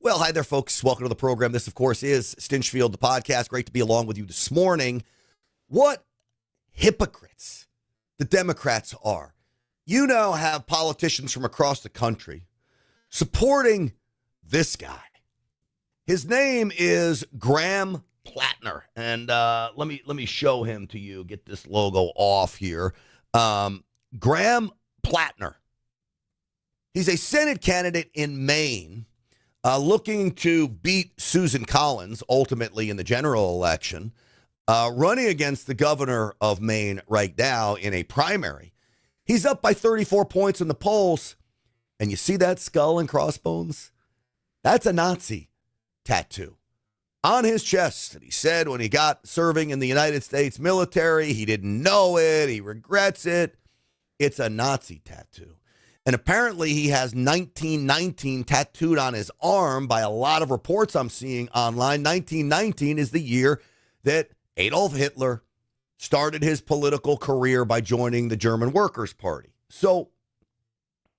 Well, hi there, folks. Welcome to the program. This, of course, is Stinchfield, the podcast. Great to be along with you this morning. What hypocrites the Democrats are. You now have politicians from across the country supporting this guy. His name is Graham Platner. And let me show him to you. Get this logo off here. Graham Platner. He's a Senate candidate in Maine. Looking to beat Susan Collins, ultimately in the general election, running against the governor of Maine right now in a primary. He's up by 34 points in the polls. And you see that skull and crossbones? That's a Nazi tattoo on his chest. And he said when he got serving in the United States military, he didn't know it. He regrets it. It's a Nazi tattoo. And apparently he has 1919 tattooed on his arm by a lot of reports I'm seeing online. 1919 is the year that Adolf Hitler started his political career by joining the German Workers' Party. So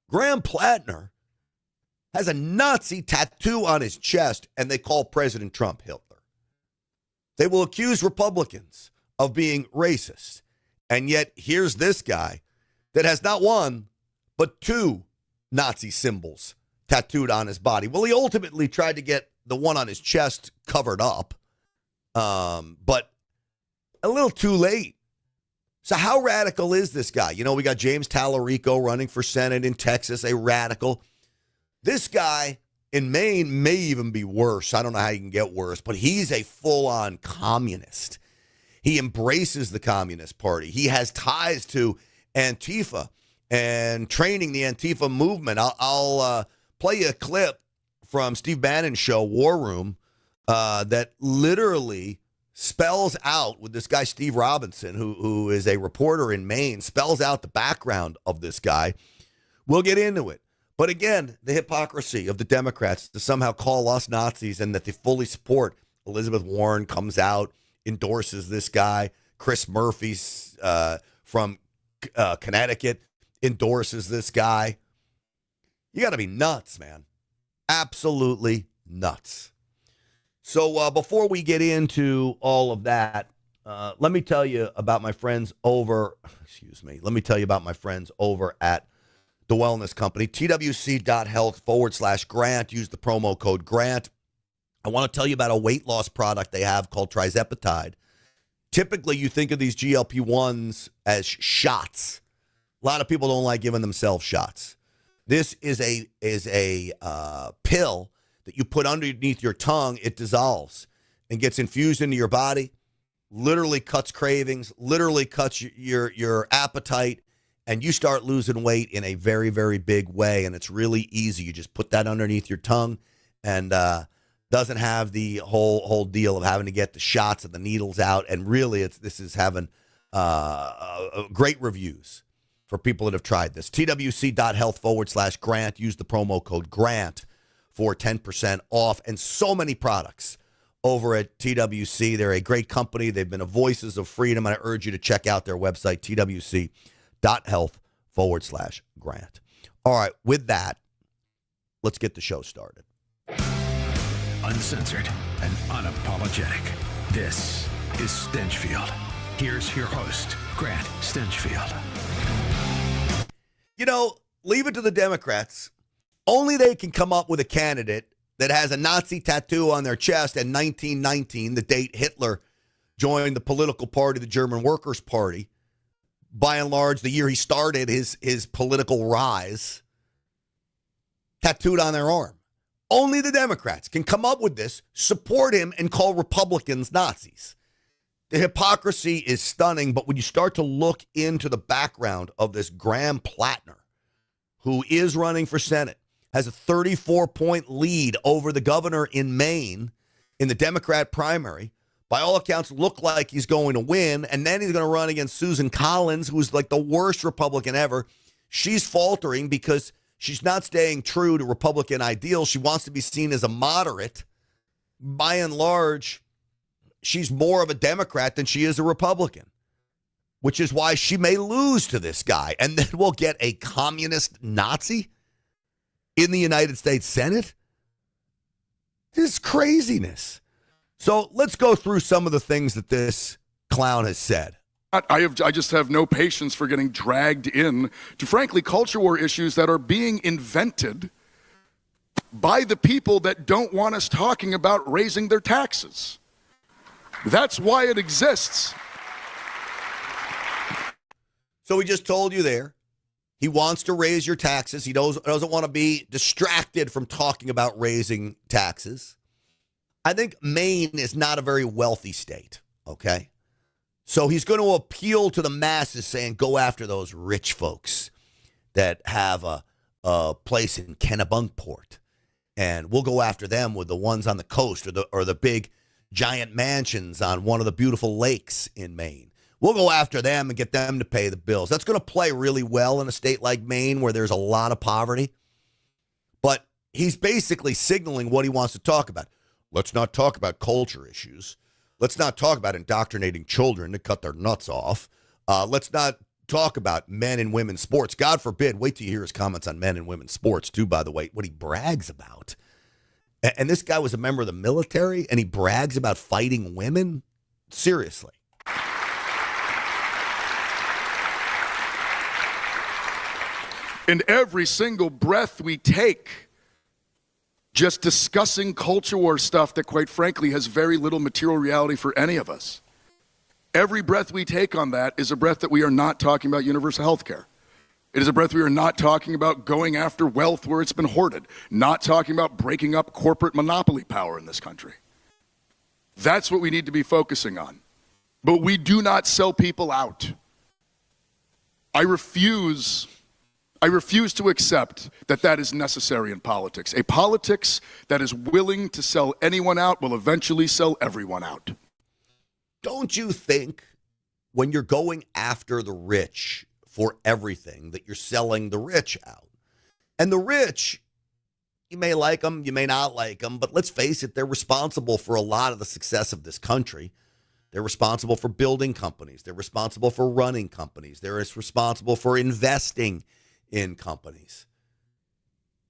Graham Platner has a Nazi tattoo on his chest, and they call President Trump Hitler. They will accuse Republicans of being racist. And yet here's this guy that has not one, but two Nazi symbols tattooed on his body. Well, he ultimately tried to get the one on his chest covered up, but a little too late. So how radical is this guy? You know, we got James Tallarico running for Senate in Texas, a radical. This guy in Maine may even be worse. I don't know how you can get worse, but he's a full-on communist. He embraces the Communist Party. He has ties to Antifa and training the Antifa movement. I'll play you a clip from Steve Bannon's show, War Room, that literally spells out, with this guy Steve Robinson, who is a reporter in Maine, spells out the background of this guy. We'll get into it. But again, the hypocrisy of the Democrats to somehow call us Nazis and that they fully support. Elizabeth Warren comes out, endorses this guy. Chris Murphy from Connecticut endorses this guy. You got to be nuts, man. Absolutely nuts. So before we get into all of that, let me tell you about my friends over, Let me tell you about my friends over at the Wellness Company, twc.health/grant. Use the promo code GRANT. I want to tell you about a weight loss product they have called Trizepatide. Typically, you think of these GLP-1s as shots. A lot of people don't like giving themselves shots. This is a pill that you put underneath your tongue. It dissolves and gets infused into your body, literally cuts cravings, literally cuts your appetite, and you start losing weight in a very, very big way. And it's really easy. You just put that underneath your tongue and doesn't have the whole deal of having to get the shots and the needles out. And really, this is having great reviews for people that have tried this. twc.health/grant. Use the promo code GRANT for 10% off. And so many products over at TWC. They're a great company. They've been a voices of freedom. And I urge you to check out their website, twc.health/grant. All right, with that, let's get the show started. Uncensored and unapologetic. This is Stinchfield. Here's your host, Grant Stinchfield. You know, leave it to the Democrats. Only they can come up with a candidate that has a Nazi tattoo on their chest and 1919, the date Hitler joined the political party, the German Workers' Party. By and large, the year he started his political rise, tattooed on their arm. Only the Democrats can come up with this, support him, and call Republicans Nazis. The hypocrisy is stunning, but when you start to look into the background of this Graham Platner, who is running for Senate, has a 34-point lead over the governor in Maine in the Democrat primary, by all accounts look like he's going to win, and then he's going to run against Susan Collins, who's like the worst Republican ever. She's faltering because she's not staying true to Republican ideals. She wants to be seen as a moderate. By and large, she's more of a Democrat than she is a Republican, which is why she may lose to this guy. And then we'll get a communist Nazi in the United States Senate. This craziness. So let's go through some of the things that this clown has said. I just have no patience for getting dragged in to, frankly, culture war issues that are being invented by the people that don't want us talking about raising their taxes. That's why it exists. So he just told you there, he wants to raise your taxes. He doesn't want to be distracted from talking about raising taxes. I think Maine is not a very wealthy state, okay? So he's going to appeal to the masses saying, go after those rich folks that have a place in Kennebunkport. And we'll go after them with the ones on the coast or the big giant mansions on one of the beautiful lakes in Maine. We'll go after them and get them to pay the bills. That's going to play really well in a state like Maine where there's a lot of poverty. But he's basically signaling what he wants to talk about. Let's not talk about culture issues. Let's not talk about indoctrinating children to cut their nuts off. Let's not talk about men and women's sports. God forbid. Wait till you hear his comments on men and women's sports, too, by the way, what he brags about. And this guy was a member of the military, and he brags about fighting women? Seriously. And every single breath we take, just discussing culture war stuff that, quite frankly, has very little material reality for any of us. Every breath we take on that is a breath that we are not talking about universal health care. It is a breath we are not talking about going after wealth where it's been hoarded, not talking about breaking up corporate monopoly power in this country. That's what we need to be focusing on. But we do not sell people out. I refuse to accept that that is necessary in politics. A politics that is willing to sell anyone out will eventually sell everyone out. Don't you think when you're going after the rich for everything that you're selling the rich out? And the rich, you may like them, you may not like them, but let's face it, they're responsible for a lot of the success of this country. They're responsible for building companies. They're responsible for running companies. They're responsible for investing in companies.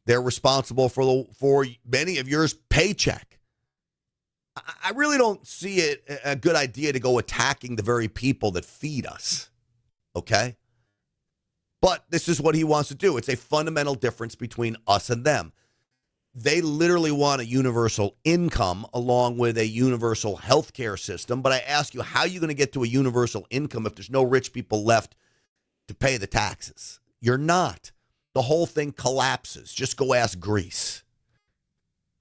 They're responsible for many of yours paycheck. I really don't see it a good idea to go attacking the very people that feed us, okay? But this is what he wants to do. It's a fundamental difference between us and them. They literally want a universal income along with a universal health care system. But I ask you, how are you going to get to a universal income if there's no rich people left to pay the taxes? You're not. The whole thing collapses. Just go ask Greece.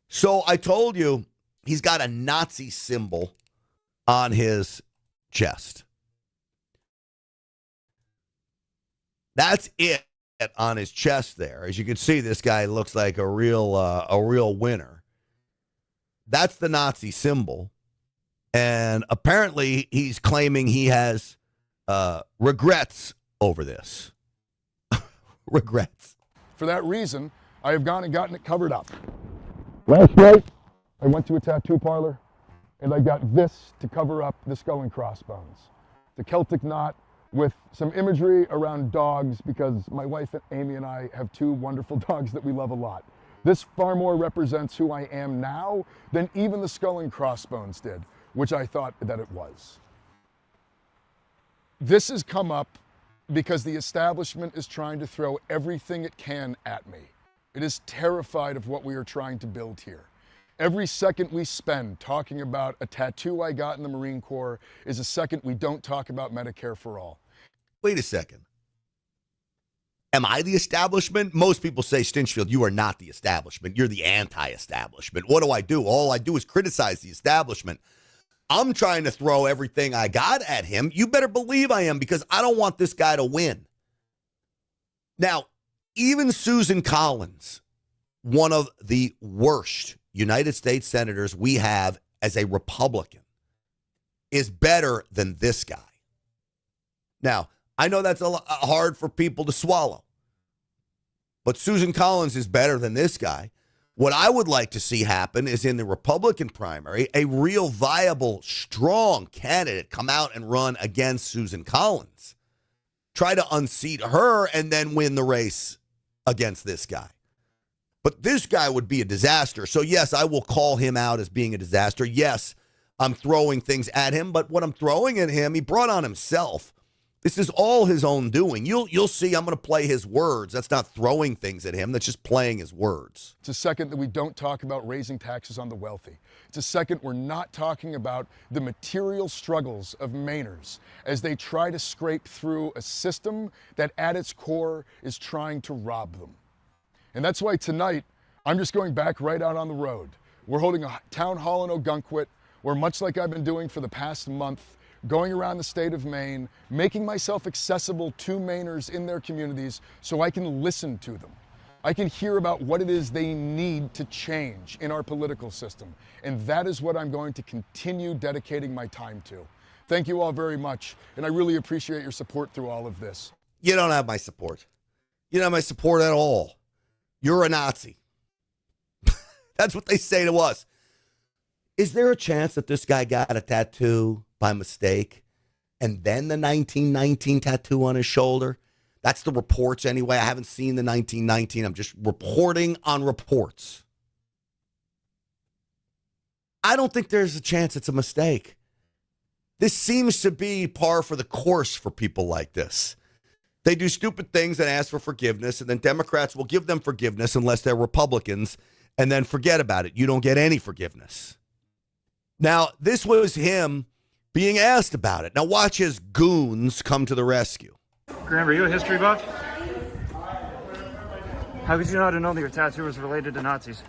So I told you, he's got a Nazi symbol on his chest. That's it on his chest there. As you can see, this guy looks like a real winner. That's the Nazi symbol. And apparently he's claiming he has regrets over this. Regrets. For that reason, I have gone and gotten it covered up. Last night, I went to a tattoo parlor, and I got this to cover up the skull and crossbones. The Celtic knot with some imagery around dogs, because my wife Amy and I have two wonderful dogs that we love a lot. This far more represents who I am now than even the skull and crossbones did, which I thought that it was. This has come up because the establishment is trying to throw everything it can at me. It is terrified of what we are trying to build here. Every second we spend talking about a tattoo I got in the Marine Corps is a second we don't talk about Medicare for all. Wait a second. Am I the establishment? Most people say, Stinchfield, you are not the establishment. You're the anti-establishment. What do? All I do is criticize the establishment. I'm trying to throw everything I got at him. You better believe I am, because I don't want this guy to win. Now, even Susan Collins, one of the worst United States senators we have as a Republican, is better than this guy. Now, I know that's hard for people to swallow, but Susan Collins is better than this guy. What I would like to see happen is in the Republican primary, a real viable, strong candidate come out and run against Susan Collins. Try to unseat her and then win the race against this guy. But this guy would be a disaster. So, yes, I will call him out as being a disaster. Yes, I'm throwing things at him, but what I'm throwing at him, he brought on himself. This is all his own doing. You'll see I'm going to play his words. That's not throwing things at him. That's just playing his words. It's a second that we don't talk about raising taxes on the wealthy. It's a second we're not talking about the material struggles of Mainers as they try to scrape through a system that at its core is trying to rob them. And that's why tonight, I'm just going back right out on the road. We're holding a town hall in Ogunquit, where much like I've been doing for the past month, going around the state of Maine, making myself accessible to Mainers in their communities so I can listen to them. I can hear about what it is they need to change in our political system. And that is what I'm going to continue dedicating my time to. Thank you all very much, and I really appreciate your support through all of this. You don't have my support. You don't have my support at all. You're a Nazi. That's what they say to us. Is there a chance that this guy got a tattoo by mistake and then the 1919 tattoo on his shoulder? That's the reports anyway. I haven't seen the 1919. I'm just reporting on reports. I don't think there's a chance it's a mistake. This seems to be par for the course for people like this. They do stupid things and ask for forgiveness, and then Democrats will give them forgiveness unless they're Republicans, and then forget about it. You don't get any forgiveness. Now, this was him being asked about it. Now, watch his goons come to the rescue. Graham, are you a history buff? How could you not have known that your tattoo was related to Nazis?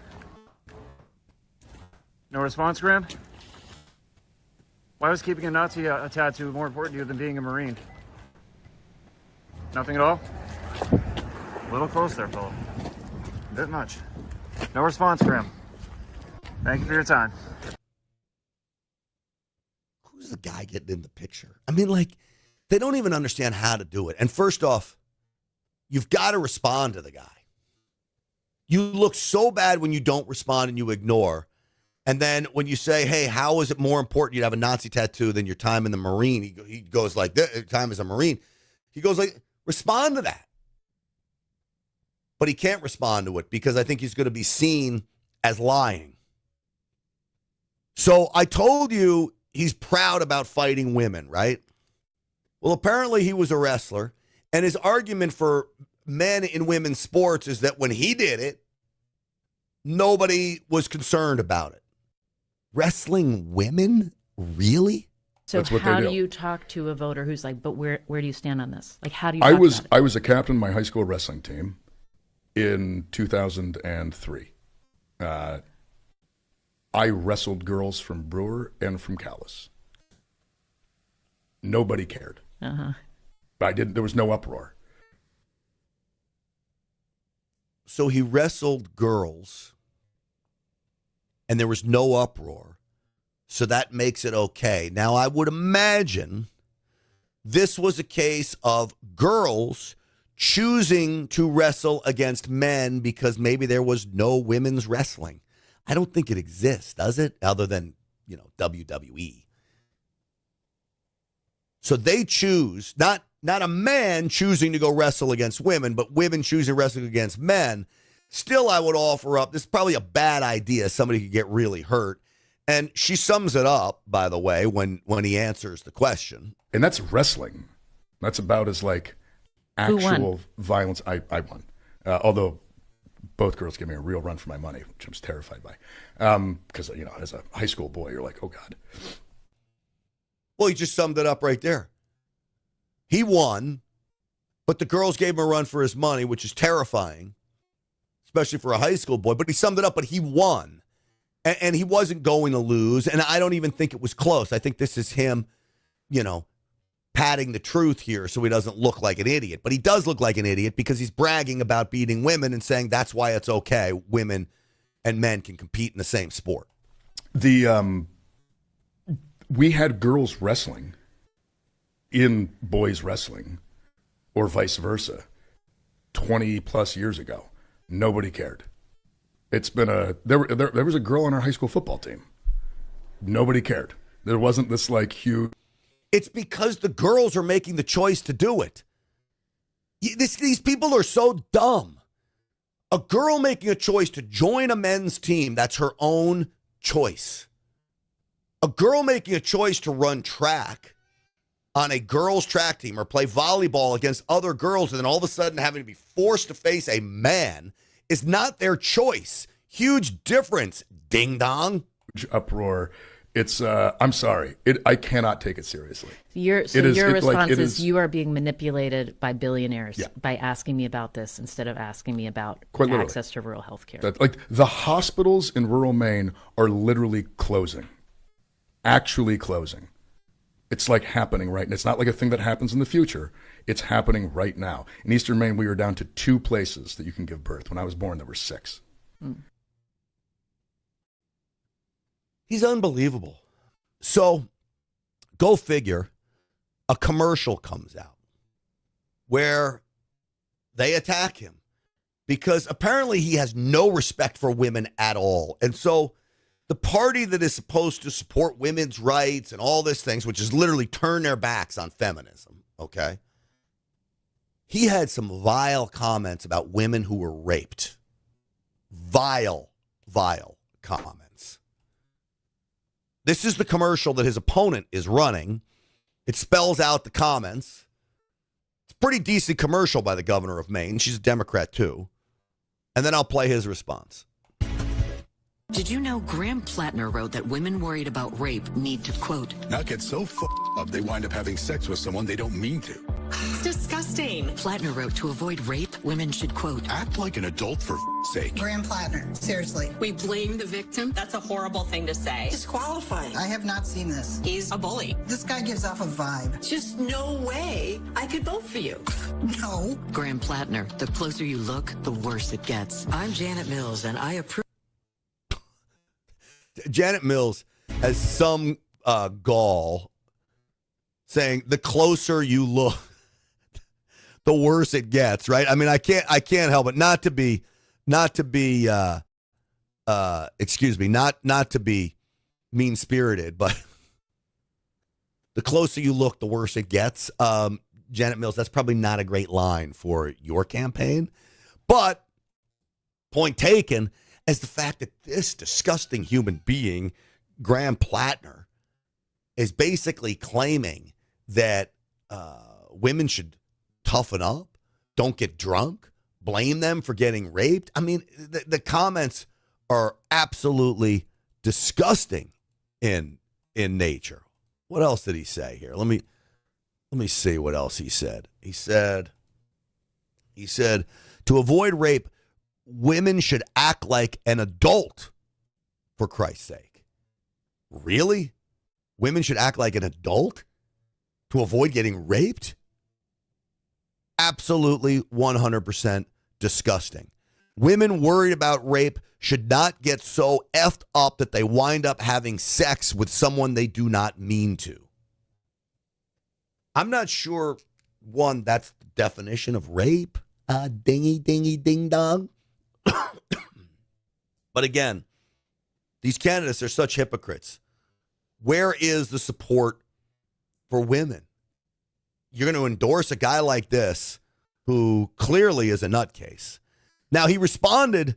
No response, Graham? Why was keeping a Nazi a tattoo more important to you than being a Marine? Nothing at all? A little close there, Philip. A bit much. No response, Graham. Thank you for your time. Who's the guy getting in the picture? I mean, like, they don't even understand how to do it. And first off, you've got to respond to the guy. You look so bad when you don't respond and you ignore. And then when you say, hey, how is it more important you to have a Nazi tattoo than your time in the Marine? He goes like, this, time as a Marine. He goes like, respond to that. But he can't respond to it because I think he's going to be seen as lying. So I told you he's proud about fighting women, right? Well, apparently he was a wrestler. And his argument for men in women's sports is that when he did it, nobody was concerned about it. Wrestling women? Really? So That's what how they do do. you talk to a voter who's like, but where do you stand on this? Like, how do you I talk was about it? I was a captain of my high school wrestling team in 2003. I wrestled girls from Brewer and from Callis. Nobody cared. Uh-huh. There was no uproar. So he wrestled girls and there was no uproar. So that makes it okay. Now, I would imagine this was a case of girls choosing to wrestle against men because maybe there was no women's wrestling. I don't think it exists, does it? Other than, WWE. So they choose, not a man choosing to go wrestle against women, but women choosing to wrestle against men. Still, I would offer up, this is probably a bad idea. Somebody could get really hurt. And she sums it up, by the way, when he answers the question. And that's wrestling. That's about as like actual violence. I won. Although both girls gave me a real run for my money, which I was terrified by. Because, as a high school boy, you're like, oh, God. Well, he just summed it up right there. He won, but the girls gave him a run for his money, which is terrifying, especially for a high school boy. But he summed it up, but he won. And he wasn't going to lose, and I don't even think it was close. I think this is him, padding the truth here so he doesn't look like an idiot. But he does look like an idiot because he's bragging about beating women and saying that's why it's okay. Women and men can compete in the same sport. We had girls wrestling in boys wrestling or vice versa 20 plus years ago. Nobody cared. It's been there was a girl on our high school football team. Nobody cared. There wasn't this like huge. It's because the girls are making the choice to do it. These people are so dumb. A girl making a choice to join a men's team, that's her own choice. A girl making a choice to run track on a girls' track team or play volleyball against other girls and then all of a sudden having to be forced to face a man is not their choice. Huge difference, ding dong. Uproar. It's, I'm sorry. I cannot take it seriously. Your response is you are being manipulated by billionaires by asking me about this instead of asking me about access to rural health care. Like the hospitals in rural Maine are literally closing, actually closing. It's like happening right now. It's not like a thing that happens in the future. It's happening right now. In Eastern Maine, we were down to 2 places that you can give birth. When I was born, there were 6. He's unbelievable. So, go figure, a commercial comes out where they attack him because apparently he has no respect for women at all. And so the party that is supposed to support women's rights and all these things, which is literally turn their backs on feminism, okay? He had some vile comments about women who were raped. Vile comments. This is the commercial that his opponent is running. It spells out the comments. It's a pretty decent commercial by the governor of Maine. She's a Democrat, too. And then I'll play his response. Did you know Graham Platner wrote that women worried about rape need to, quote, not get so up they wind up having sex with someone they don't mean to. It's disgusting. Platner wrote to avoid rape, women should, quote, act like an adult for sake. Graham Platner, seriously. We blame the victim? That's a horrible thing to say. Disqualifying. I have not seen this. He's a bully. This guy gives off a vibe. Just no way I could vote for you. No. Graham Platner, the closer you look, the worse it gets. I'm Janet Mills, and I approve. Janet Mills has some gall saying the closer you look, the worse it gets, right? I mean, I can't help it not to be mean-spirited, but the closer you look, the worse it gets. Janet Mills, that's probably not a great line for your campaign, but point taken as the fact that this disgusting human being, Graham Platner, is basically claiming that women should toughen up, don't get drunk, blame them for getting raped. I mean, the comments are absolutely disgusting in nature. What else did he say here? Let me see what else he said. He said to avoid rape, women should act like an adult, for Christ's sake. Really? Women should act like an adult to avoid getting raped? Absolutely 100% disgusting. Women worried about rape should not get so effed up that they wind up having sex with someone they do not mean to. I'm not sure, one, that's the definition of rape. Dingy, dingy, ding dong. But again, these candidates are such hypocrites. Where is the support for women? You're going to endorse a guy like this who clearly is a nutcase. Now, he responded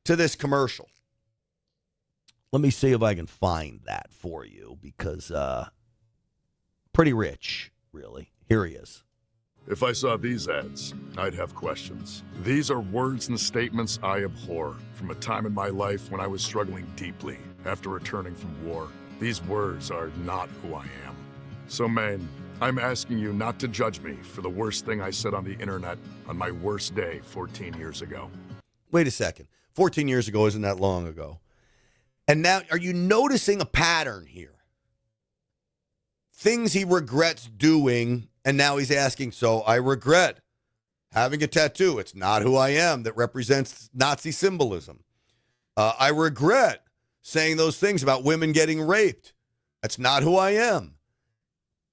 to this commercial. Let me see if I can find that for you because pretty rich, really. Here he is. If I saw these ads, I'd have questions. These are words and statements I abhor from a time in my life when I was struggling deeply after returning from war. These words are not who I am. So, Maine, I'm asking you not to judge me for the worst thing I said on the internet on my worst day 14 years ago. Wait a second. 14 years ago isn't that long ago. And now, are you noticing a pattern here? Things he regrets doing, and now he's asking, so I regret having a tattoo. It's not who I am that represents Nazi symbolism. I regret saying those things about women getting raped. That's not who I am.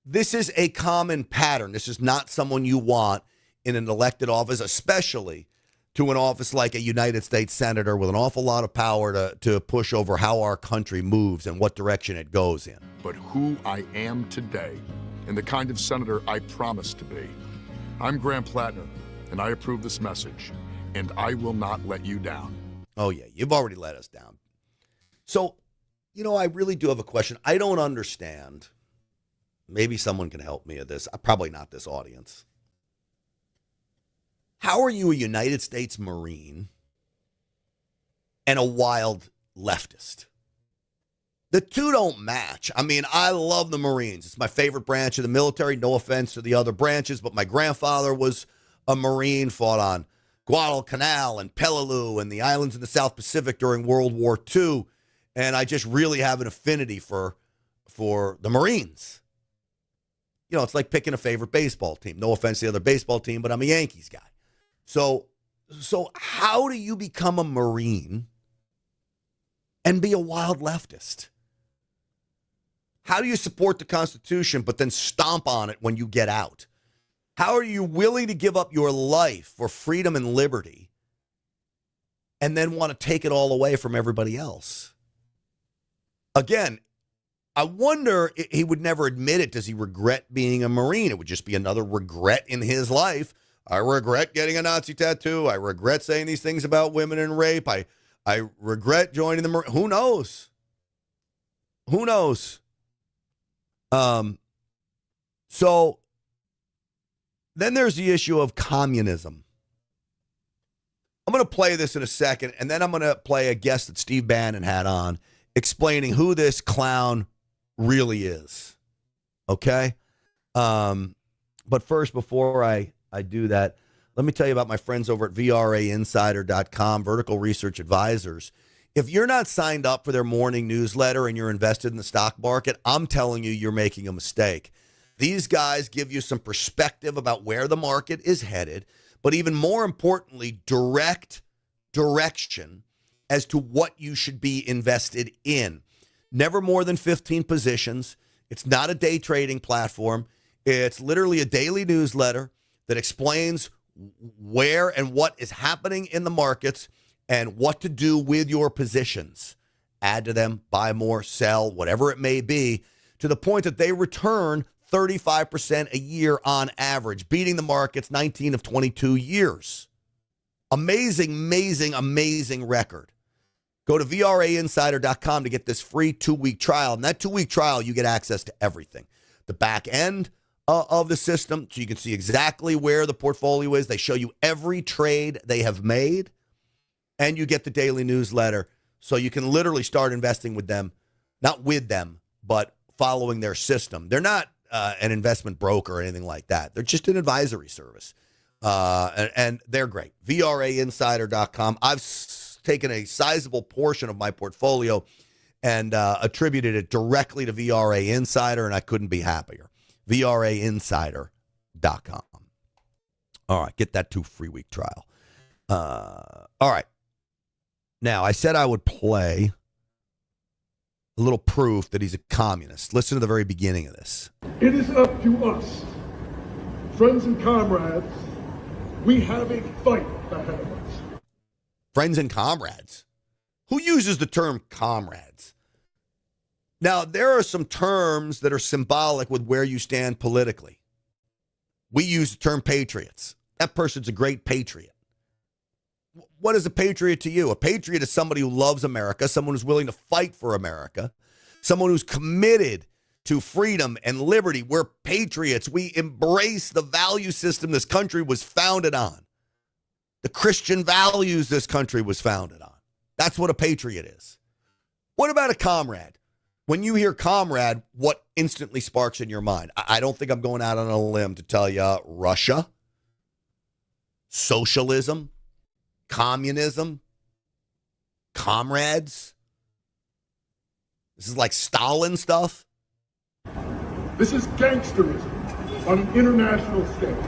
This is a common pattern. This is not someone you want in an elected office, especially to an office like a United States senator with an awful lot of power to push over how our country moves and what direction it goes in. But who I am today and the kind of senator I promised to be. I'm Graham Platner, and I approve this message. and I will not let you down. Oh, yeah, you've already let us down. So, I really do have a question. I don't understand. Maybe someone can help me with this. Probably not this audience. How are you a United States Marine and a wild leftist? The two don't match. I mean, I love the Marines. It's my favorite branch of the military. No offense to the other branches, but my grandfather was a Marine, fought on Guadalcanal and Peleliu and the islands in the South Pacific during World War II. And I just really have an affinity for the Marines. It's like picking a favorite baseball team. No offense to the other baseball team, but I'm a Yankees guy. So how do you become a Marine and be a wild leftist? How do you support the Constitution but then stomp on it when you get out? How are you willing to give up your life for freedom and liberty and then want to take it all away from everybody else? Again, I wonder, he would never admit it. Does he regret being a Marine? It would just be another regret in his life. I regret getting a Nazi tattoo. I regret saying these things about women and rape. I regret joining the Marine. Who knows? Who knows? So then there's the issue of communism. I'm going to play this in a second, and then I'm going to play a guest that Steve Bannon had on explaining who this clown really is. Okay? But first, before I do that, let me tell you about my friends over at VRAinsider.com, Vertical Research Advisors. If you're not signed up for their morning newsletter and you're invested in the stock market, I'm telling you, you're making a mistake. These guys give you some perspective about where the market is headed, but even more importantly, direct direction as to what you should be invested in. Never more than 15 positions. It's not a day trading platform. It's literally a daily newsletter that explains where and what is happening in the markets and what to do with your positions. Add to them, buy more, sell, whatever it may be, to the point that they return 35% a year on average, beating the markets 19 of 22 years. Amazing, amazing, amazing record. Go to VRAinsider.com to get this free 2-week trial. And that 2-week trial, you get access to everything. The back end of the system, so you can see exactly where the portfolio is. They show you every trade they have made. And you get the daily newsletter, so you can literally start investing with them. Not with them, but following their system. They're not an investment broker or anything like that. They're just an advisory service. And they're great. VRAinsider.com. I've taken a sizable portion of my portfolio and attributed it directly to VRA Insider, and I couldn't be happier. VRAinsider.com. All right, get that 2 free week trial. All right. Now, I said I would play a little proof that he's a communist. Listen to the very beginning of this. It is up to us, friends and comrades. We have a fight ahead of us. Friends and comrades? Who uses the term comrades? Now, there are some terms that are symbolic with where you stand politically. We use the term patriots. That person's a great patriot. What is a patriot to you? A patriot is somebody who loves America, someone who's willing to fight for America, someone who's committed to freedom and liberty. We're patriots. We embrace the value system this country was founded on, the Christian values this country was founded on. That's what a patriot is. What about a comrade? When you hear comrade, what instantly sparks in your mind? I don't think I'm going out on a limb to tell you Russia, socialism, communism, comrades. This is like Stalin stuff. This is gangsterism on an international scale.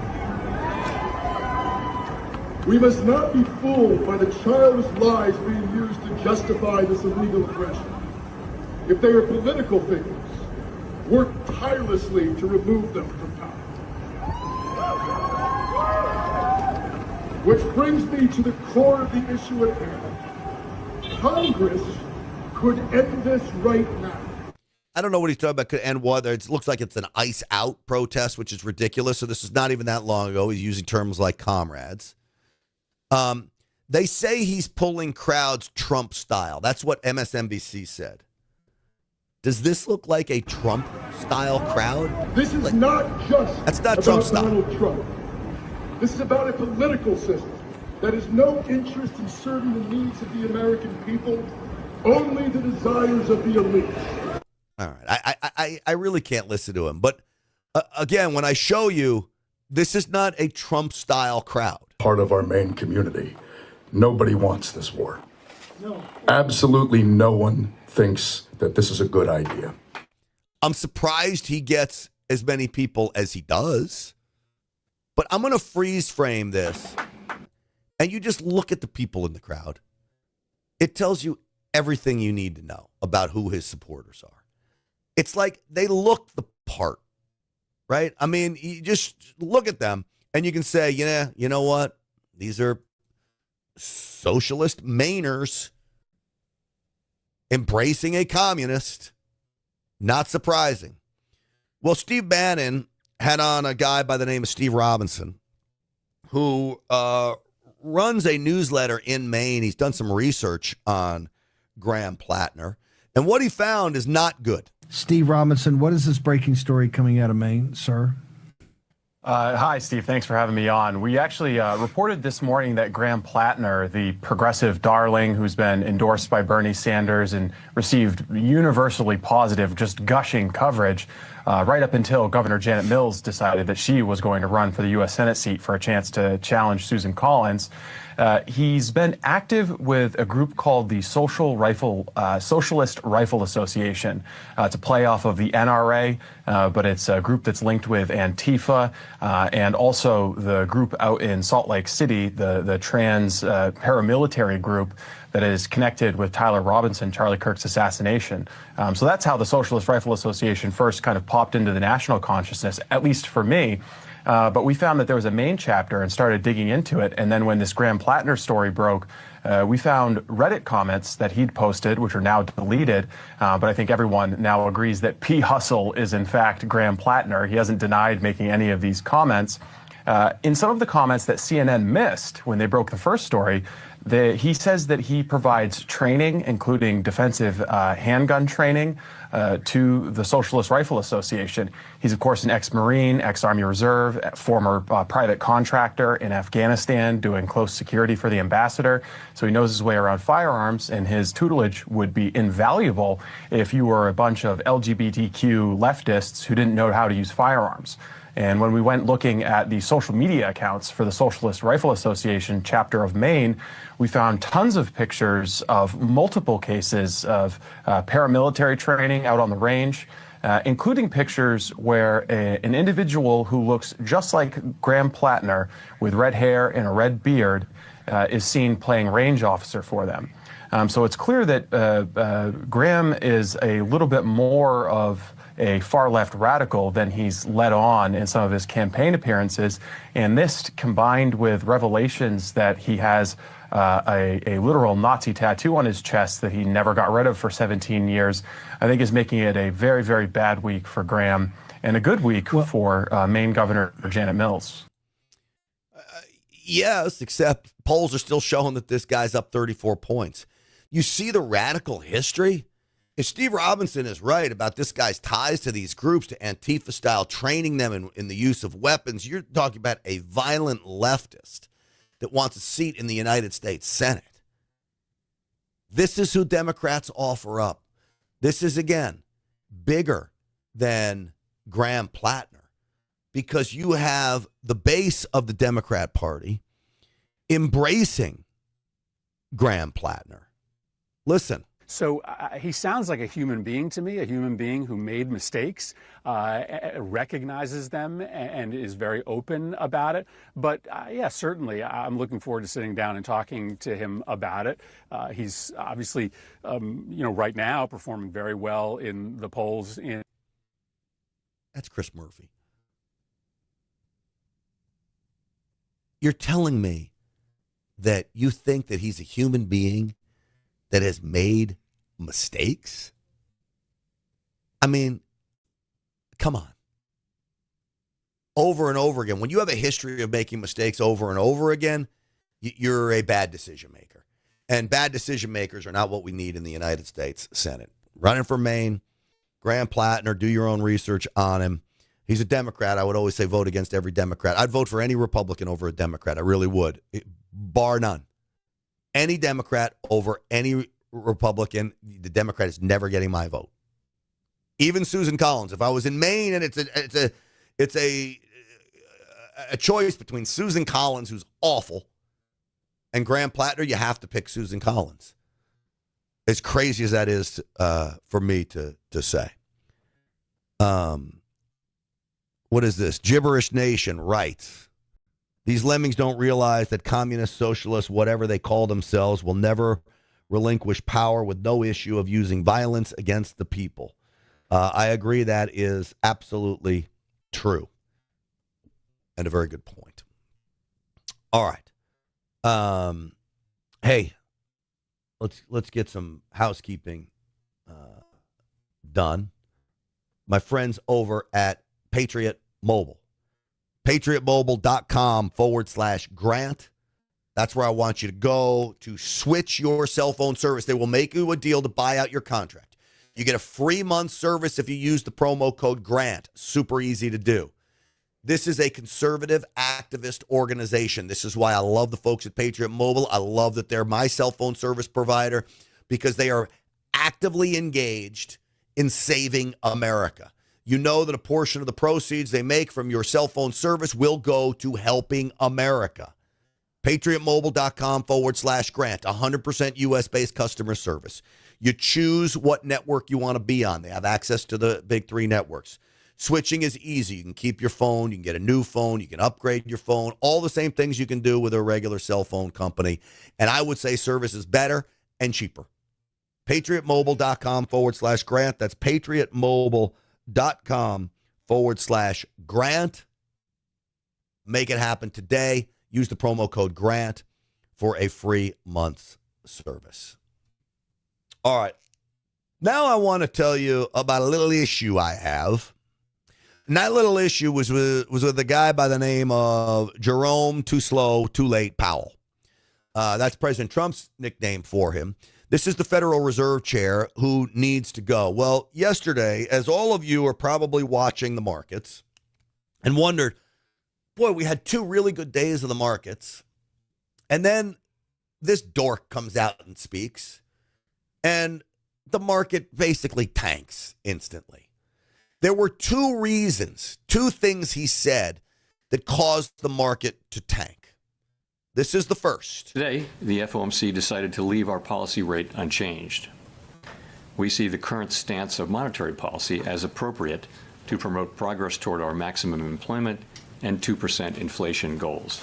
We must not be fooled by the childish lies being used to justify this illegal aggression. If they are political figures, work tirelessly to remove them from power. Which brings me to the core of the issue at hand. Congress could end this right now. I don't know what he's talking about, could end what. It looks like it's an ice out protest, which is ridiculous. So this is not even that long ago. He's using terms like comrades. They say he's pulling crowds Trump style. That's what MSNBC said. Does this look like a Trump style crowd? This is not just that's not about Trump style. Donald Trump. This is about a political system that has no interest in serving the needs of the American people, only the desires of the elites. All right. I really can't listen to him. But again, when I show you, this is not a Trump style crowd. Part of our Maine community. Nobody wants this war. No. Absolutely no one thinks that this is a good idea. I'm surprised he gets as many people as he does. But I'm going to freeze frame this. And you just look at the people in the crowd. It tells you everything you need to know about who his supporters are. It's like they look the part, right? I mean, you just look at them and you can say, yeah, you know what? These are socialist Mainers embracing a communist. Not surprising. Well, Steve Bannon had on a guy by the name of Steve Robinson who runs a newsletter in Maine. He's done some research on Graham Platner, and what he found is not good. Steve Robinson, what is this breaking story coming out of Maine, sir? Hi, Steve. Thanks for having me on. We actually reported this morning that Graham Platner, the progressive darling who's been endorsed by Bernie Sanders and received universally positive, just gushing coverage, right up until Governor Janet Mills decided that she was going to run for the U.S. Senate seat for a chance to challenge Susan Collins. He's been active with a group called the Socialist Rifle Association. It's a play off of the NRA, but it's a group that's linked with Antifa and also the group out in Salt Lake City, the trans paramilitary group that is connected with Tyler Robinson, Charlie Kirk's assassination. So that's how the Socialist Rifle Association first kind of popped into the national consciousness, at least for me. But we found that there was a Maine chapter and started digging into it. And then when this Graham Platner story broke, we found Reddit comments that he'd posted, which are now deleted. But I think everyone now agrees that P. Hustle is, in fact, Graham Platner. He hasn't denied making any of these comments. In some of the comments that CNN missed when they broke the first story, he says that he provides training, including defensive handgun training, to the Socialist Rifle Association. He's, of course, an ex-Marine, ex-Army Reserve, former private contractor in Afghanistan doing close security for the ambassador. So he knows his way around firearms, and his tutelage would be invaluable if you were a bunch of LGBTQ leftists who didn't know how to use firearms. And when we went looking at the social media accounts for the Socialist Rifle Association chapter of Maine, we found tons of pictures of multiple cases of paramilitary training out on the range, including pictures where an individual who looks just like Graham Platner with red hair and a red beard is seen playing range officer for them. So it's clear that Graham is a little bit more of a far-left radical than he's led on in some of his campaign appearances. And this, combined with revelations that he has a literal Nazi tattoo on his chest that he never got rid of for 17 years, I think is making it a very, very bad week for Graham and a good week for Maine Governor Janet Mills. Yes, except polls are still showing that this guy's up 34 points. You see the radical history? If Steve Robinson is right about this guy's ties to these groups, to Antifa style, training them in the use of weapons, you're talking about a violent leftist that wants a seat in the United States Senate. This is who Democrats offer up. This is, again, bigger than Graham Platner, because you have the base of the Democrat Party embracing Graham Platner. Listen. So he sounds like a human being to me, a human being who made mistakes, recognizes them, and is very open about it. But yeah, certainly, I'm looking forward to sitting down and talking to him about it. He's obviously, right now performing very well in the polls. That's Chris Murphy. You're telling me that you think that he's a human being that has made mistakes? I mean, come on. Over and over again. When you have a history of making mistakes over and over again, you're a bad decision maker. And bad decision makers are not what we need in the United States Senate. Running for Maine, Graham Platner, do your own research on him. He's a Democrat. I would always say vote against every Democrat. I'd vote for any Republican over a Democrat. I really would, bar none. Any Democrat over any Republican, the Democrat is never getting my vote. Even Susan Collins. If I was in Maine and it's a choice between Susan Collins, who's awful, and Graham Platner, you have to pick Susan Collins. As crazy as that is for me to say. What is this? Gibberish Nation writes, these lemmings don't realize that communists, socialists, whatever they call themselves, will never relinquish power with no issue of using violence against the people. I agree that is absolutely true. And a very good point. All right. Hey, let's get some housekeeping done. My friends over at Patriot Mobile. PatriotMobile.com/Grant. That's where I want you to go to switch your cell phone service. They will make you a deal to buy out your contract. You get a free month service if you use the promo code GRANT. Super easy to do. This is a conservative activist organization. This is why I love the folks at Patriot Mobile. I love that they're my cell phone service provider because they are actively engaged in saving America. You know that a portion of the proceeds they make from your cell phone service will go to helping America. PatriotMobile.com/Grant, 100% U.S.-based customer service. You choose what network you want to be on. They have access to the big three networks. Switching is easy. You can keep your phone. You can get a new phone. You can upgrade your phone. All the same things you can do with a regular cell phone company. And I would say service is better and cheaper. PatriotMobile.com/Grant. That's PatriotMobile.com/Grant. Make it happen today. Use the promo code GRANT for a free month's service. All right. Now I want to tell you about a little issue I have. And that little issue was with a guy by the name of Jerome Too Slow, Too Late Powell. That's President Trump's nickname for him. This is the Federal Reserve Chair who needs to go. Well, yesterday, as all of you are probably watching the markets and wondered, boy, we had two really good days of the markets. And then this dork comes out and speaks. And the market basically tanks instantly. There were two reasons, two things he said that caused the market to tank. This is the first. Today, the FOMC decided to leave our policy rate unchanged. We see the current stance of monetary policy as appropriate to promote progress toward our maximum employment and 2% inflation goals.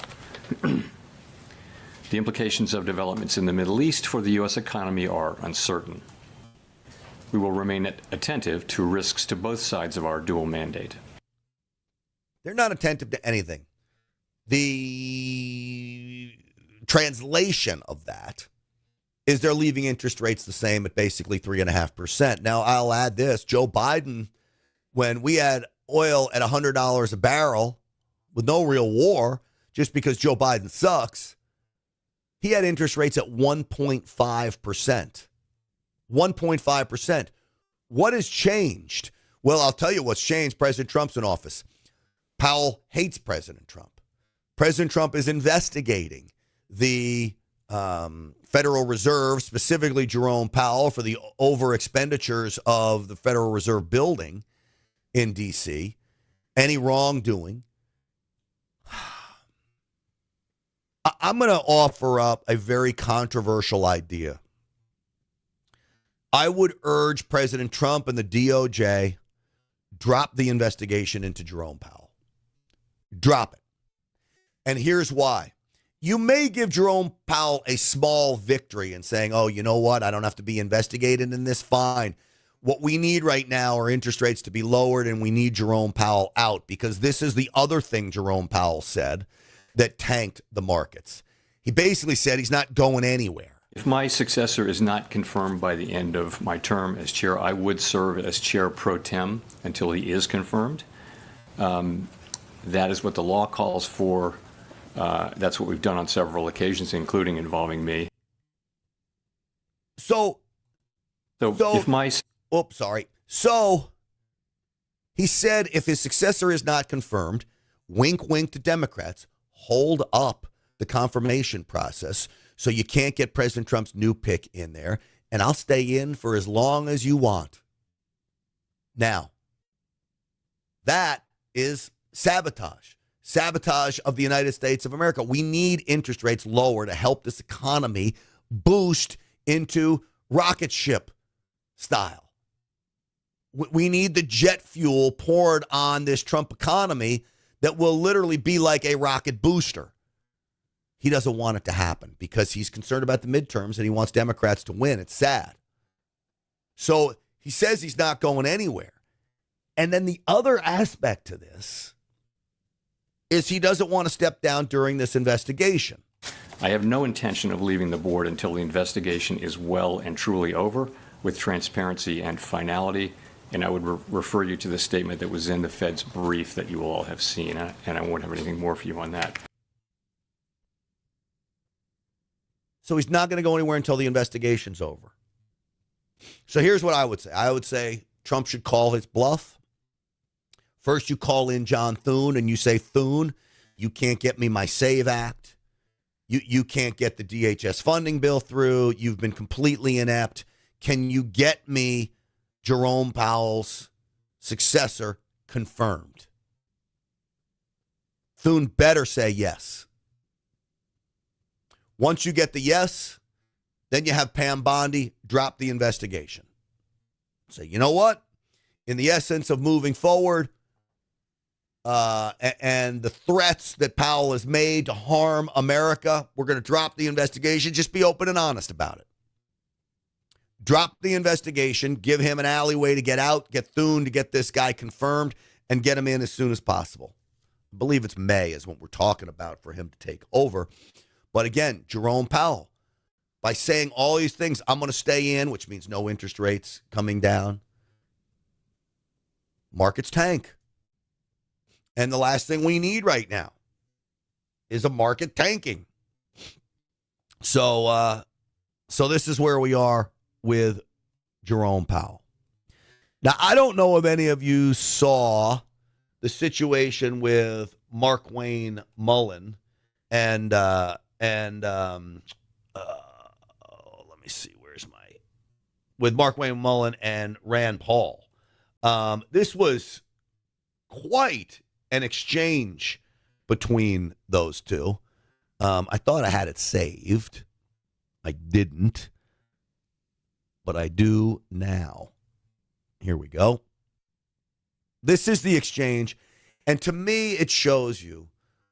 The implications of developments in the Middle East for the U.S. economy are uncertain. We will remain attentive to risks to both sides of our dual mandate. They're not attentive to anything. The translation of that is they're leaving interest rates the same at basically 3.5%. Now, I'll add this. Joe Biden, when we had oil at $100 a barrel with no real war, just because Joe Biden sucks, he had interest rates at 1.5%. 1.5%. What has changed? Well, I'll tell you what's changed. President Trump's in office. Powell hates President Trump. President Trump is investigating the Federal Reserve, specifically Jerome Powell, for the over expenditures of the Federal Reserve building in D.C., any wrongdoing. I'm going to offer up a very controversial idea. I would urge President Trump and the DOJ drop the investigation into Jerome Powell. Drop it. And here's why. You may give Jerome Powell a small victory in saying, oh, you know what? I don't have to be investigated in this. Fine. What we need right now are interest rates to be lowered, and we need Jerome Powell out, because this is the other thing Jerome Powell said that tanked the markets. He basically said he's not going anywhere. If my successor is not confirmed by the end of my term as chair, I would serve as chair pro tem until he is confirmed. That is what the law calls for. That's what we've done on several occasions, including involving me. So if my... Oops, sorry. So he said if his successor is not confirmed, wink, wink to Democrats, hold up the confirmation process so you can't get President Trump's new pick in there, and I'll stay in for as long as you want. Now, that is sabotage. Sabotage of the United States of America. We need interest rates lower to help this economy boost into rocket ship style. We need the jet fuel poured on this Trump economy that will literally be like a rocket booster. He doesn't want it to happen because he's concerned about the midterms and he wants Democrats to win. It's sad. So he says he's not going anywhere. And then the other aspect to this is he doesn't want to step down during this investigation. I have no intention of leaving the board until the investigation is well and truly over with transparency and finality. And I would refer you to the statement that was in the Fed's brief that you all have seen. And I won't have anything more for you on that. So he's not going to go anywhere until the investigation's over. So here's what I would say. I would say Trump should call his bluff. First, you call in John Thune and you say, Thune, you can't get me my SAVE Act. You can't get the DHS funding bill through. You've been completely inept. Can you get me Jerome Powell's successor confirmed? Thune better say yes. Once you get the yes, then you have Pam Bondi drop the investigation. Say, you know what? In the essence of moving forward, and the threats that Powell has made to harm America, we're going to drop the investigation. Just be open and honest about it. Drop the investigation, give him an alleyway to get out, get Thune to get this guy confirmed, and get him in as soon as possible. I believe it's May is what we're talking about for him to take over. But again, Jerome Powell, by saying all these things, I'm going to stay in, which means no interest rates coming down. Markets tank. And the last thing we need right now is a market tanking. So this is where we are with Jerome Powell. Now, I don't know if any of you saw the situation with Markwayne Mullin and let me see, with Markwayne Mullin and Rand Paul. This was quite an exchange between those two. I thought I had it saved. I didn't, but I do now. Here we go. This is the exchange, and to me, it shows you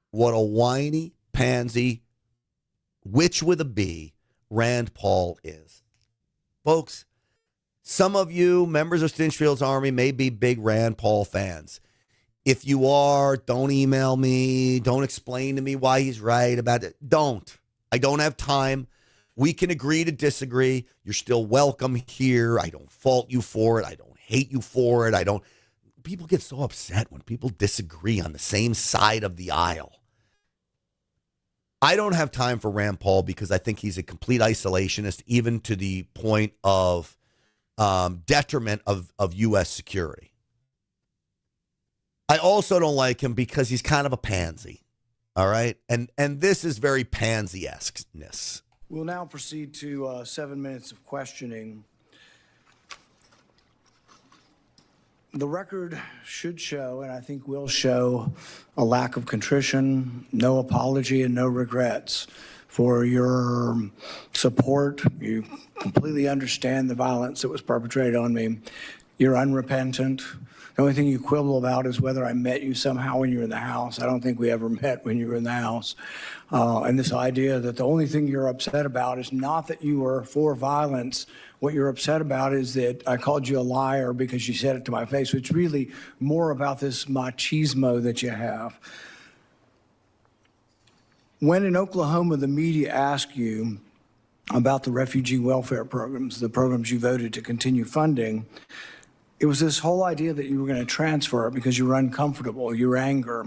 what a whiny, pansy, witch with a B, Rand Paul is. Folks, some of you, members of Stinchfield's Army, may be big Rand Paul fans. If you are, don't email me. Don't explain to me why he's right about it. Don't. I don't have time. We can agree to disagree. You're still welcome here. I don't fault you for it. I don't hate you for it. People get so upset when people disagree on the same side of the aisle. I don't have time for Rand Paul because I think he's a complete isolationist, even to the point of detriment of U.S. security. I also don't like him because he's kind of a pansy, all right? And this is very pansy-esqueness. We'll now proceed to 7 minutes of questioning. The record should show, and I think will show, a lack of contrition, no apology, and no regrets for your support. You completely understand the violence that was perpetrated on me. You're unrepentant. The only thing you quibble about is whether I met you somehow when you were in the house. I don't think we ever met when you were in the house. And this idea that the only thing you're upset about is not that you were for violence. What you're upset about is that I called you a liar because you said it to my face. It's really more about this machismo that you have. When in Oklahoma, the media asked you about the refugee welfare programs, the programs you voted to continue funding, it was this whole idea that you were going to transfer it because you were uncomfortable, your anger,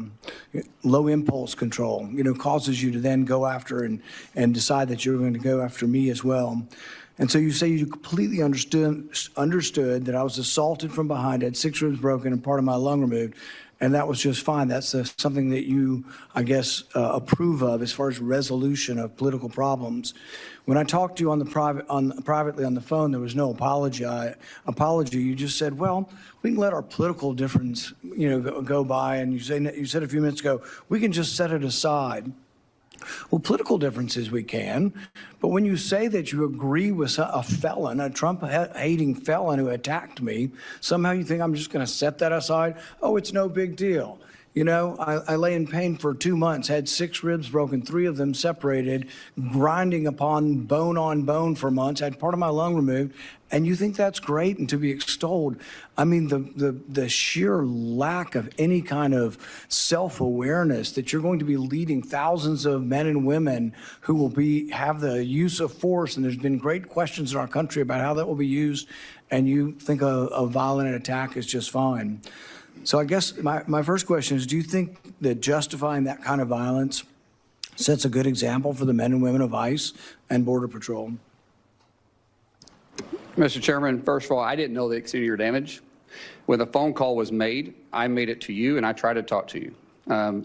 low impulse control, causes you to then go after and decide that you're going to go after me as well. And so you say you completely understood that I was assaulted from behind, had 6 ribs broken and part of my lung removed, and that was just fine. That's something that you, I guess, approve of as far as resolution of political problems. When I talked to you privately on the phone, there was no apology. You just said, well, we can let our political difference, go by. And you said a few minutes ago, we can just set it aside. Well, political differences we can, but when you say that you agree with a felon, a Trump-hating felon who attacked me, somehow you think I'm just going to set that aside? Oh, it's no big deal. I lay in pain for 2 months, had 6 ribs broken, 3 of them separated, grinding upon bone for months, had part of my lung removed, and you think that's great and to be extolled. I mean, the sheer lack of any kind of self-awareness that you're going to be leading thousands of men and women who will have the use of force, and there's been great questions in our country about how that will be used, and you think a violent attack is just fine. So I guess my first question is, do you think that justifying that kind of violence sets a good example for the men and women of ICE and Border Patrol? Mr. Chairman, first of all, I didn't know the extent of your damage. When the phone call was made, I made it to you and I tried to talk to you.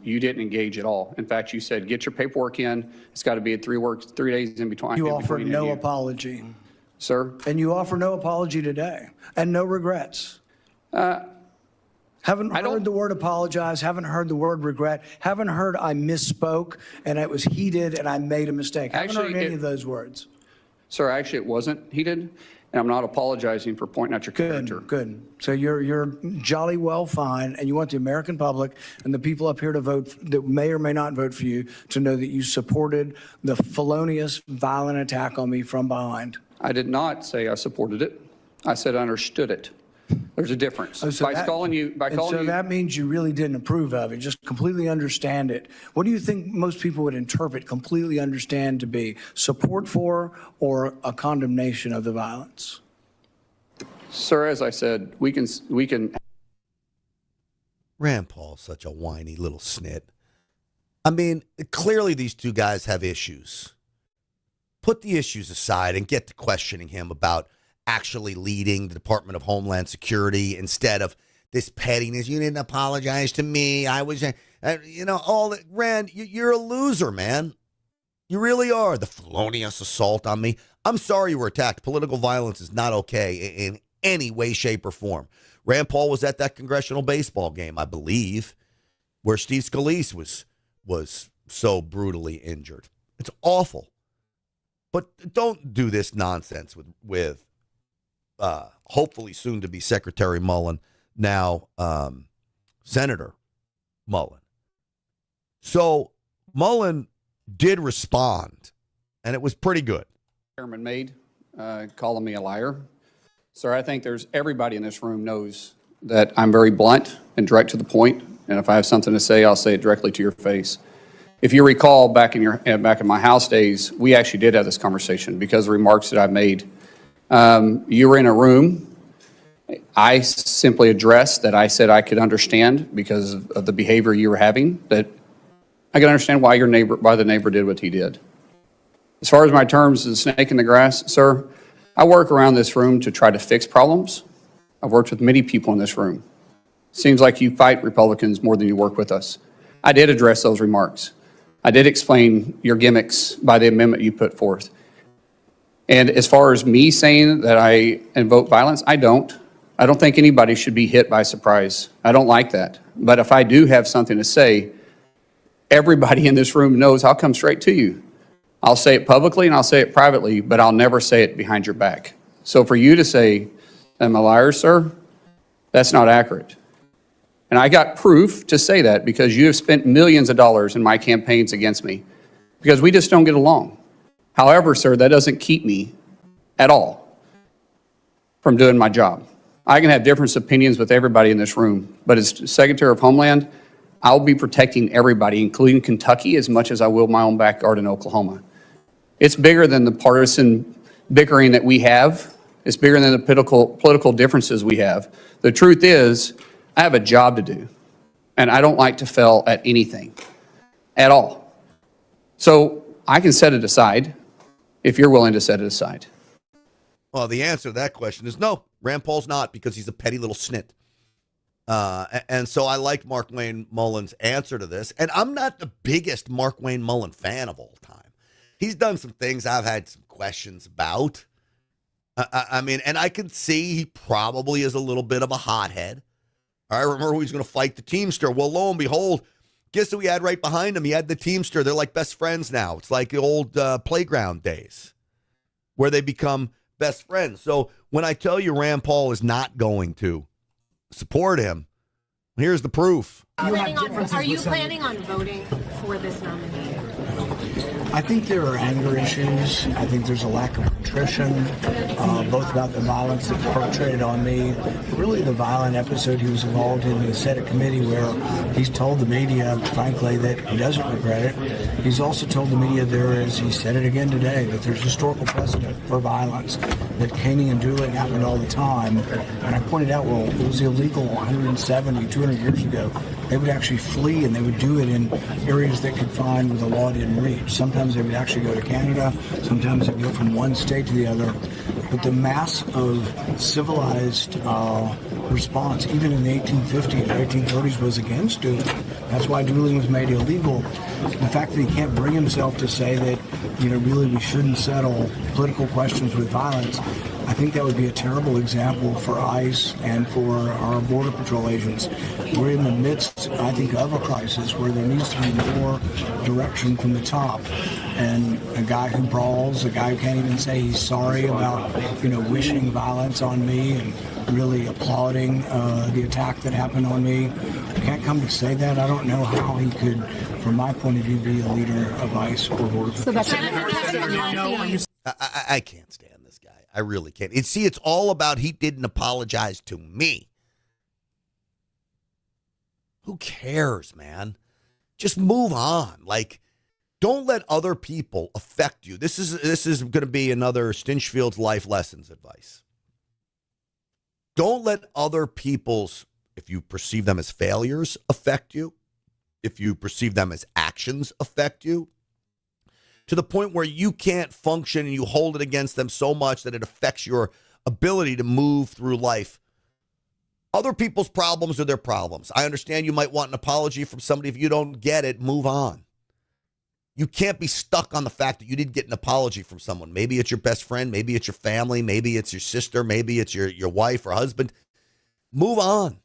You didn't engage at all. In fact, you said, get your paperwork in. It's got to be 3 days in between. You offered no apology. Sir? And you offer no apology today and no regrets. Haven't heard the word apologize, haven't heard the word regret, haven't heard I misspoke and it was heated and I made a mistake. Haven't heard any of those words. Sir, actually it wasn't heated, and I'm not apologizing for pointing out your character. Good. So you're jolly well fine, and you want the American public and the people up here to vote, that may or may not vote for you, to know that you supported the felonious, violent attack on me from behind. I did not say I supported it. I said I understood it. There's a difference. So that means you really didn't approve of it, just completely understand it. What do you think most people would interpret completely understand to be? Support for or a condemnation of the violence? Sir, as I said, we can. Rand Paul's such a whiny little snit. I mean, clearly these two guys have issues. Put the issues aside and get to questioning him about actually leading the Department of Homeland Security instead of this pettiness. You didn't apologize to me. I was, all that. Rand, you're a loser, man. You really are. The felonious assault on me. I'm sorry you were attacked. Political violence is not okay in any way, shape, or form. Rand Paul was at that congressional baseball game, I believe, where Steve Scalise was so brutally injured. It's awful. But don't do this nonsense with hopefully soon to be Secretary Mullen, now Senator Mullen. So Mullen did respond, and it was pretty good. Chairman made, calling me a liar. Sir, I think everybody in this room knows that I'm very blunt and direct to the point, and if I have something to say, I'll say it directly to your face. If you recall, back in my House days, we actually did have this conversation because of the remarks that I made. You were in a room. I simply addressed that I said I could understand because of the behavior you were having, that I can understand why the neighbor did what he did. As far as my terms of the snake in the grass, sir, I work around this room to try to fix problems. I've worked with many people in this room. Seems like you fight Republicans more than you work with us. I did address those remarks. I did explain your gimmicks by the amendment you put forth. And as far as me saying that I invoke violence, I don't. I don't think anybody should be hit by surprise. I don't like that. But if I do have something to say, everybody in this room knows I'll come straight to you. I'll say it publicly and I'll say it privately, but I'll never say it behind your back. So for you to say I'm a liar, sir, that's not accurate. And I got proof to say that because you have spent millions of dollars in my campaigns against me because we just don't get along. However, sir, that doesn't keep me at all from doing my job. I can have different opinions with everybody in this room, but as Secretary of Homeland, I'll be protecting everybody, including Kentucky, as much as I will my own backyard in Oklahoma. It's bigger than the partisan bickering that we have It's bigger than the political differences we have. The truth is, I have a job to do, and I don't like to fail at anything at all. So I can set it aside if you're willing to set it aside. Well, the answer to that question is no. Rand Paul's not, because he's a petty little snit. And so I like Mark Wayne Mullen's answer to this. And I'm not the biggest Mark Wayne Mullen fan of all time. He's done some things I've had some questions about. I mean, and I can see he probably is a little bit of a hothead. I remember he was going to fight the Teamster. Well, lo and behold, guess who he had right behind him? He had the Teamster. They're like best friends now. It's like the old playground days where they become best friends. So when I tell you Rand Paul is not going to support him, here's the proof. Are you planning on voting for this nominee? I think there are anger issues. I think there's a lack of contrition, both about the violence that was perpetrated on me, really the violent episode he was involved in the Senate committee where he's told the media, frankly, that he doesn't regret it. He's also told the media there is, he said it again today, that there's historical precedent for violence, that caning and dueling happened all the time. And I pointed out, well, it was illegal 170, 200 years ago. They would actually flee, and they would do it in areas they could find where the law didn't reach. Sometimes they would actually go to Canada. Sometimes they'd go from one state to the other. But the mass of civilized response, even in the 1850s, 1830s, was against dueling. That's why dueling was made illegal. The fact that he can't bring himself to say that, really we shouldn't settle political questions with violence, I think that would be a terrible example for ICE and for our Border Patrol agents. We're in the midst, I think, of a crisis where there needs to be more direction from the top. And a guy who brawls, a guy who can't even say he's sorry about, wishing violence on me and really applauding the attack that happened on me, can't come to say that. I don't know how he could, from my point of view, be a leader of ICE or Border Patrol. I can't stand this guy. I really can't. It's all about he didn't apologize to me. Who cares, man? Just move on. Don't let other people affect you. This is going to be another Stinchfield's life lessons advice. Don't let other people's, if you perceive them as failures, affect you. If you perceive them as actions, affect you. To the point where you can't function and you hold it against them so much that it affects your ability to move through life. Other people's problems are their problems. I understand you might want an apology from somebody. If you don't get it, move on. You can't be stuck on the fact that you didn't get an apology from someone. Maybe it's your best friend. Maybe it's your family. Maybe it's your sister. Maybe it's your wife or husband. Move on.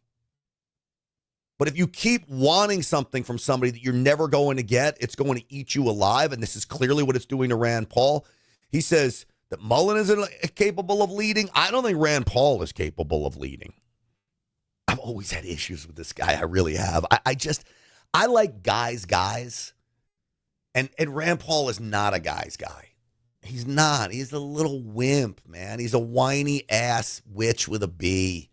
But if you keep wanting something from somebody that you're never going to get, it's going to eat you alive. And this is clearly what it's doing to Rand Paul. He says that Mullen isn't capable of leading. I don't think Rand Paul is capable of leading. I've always had issues with this guy. I really have. I like guys. And Rand Paul is not a guy's guy. He's not. He's a little wimp, man. He's a whiny ass witch with a B.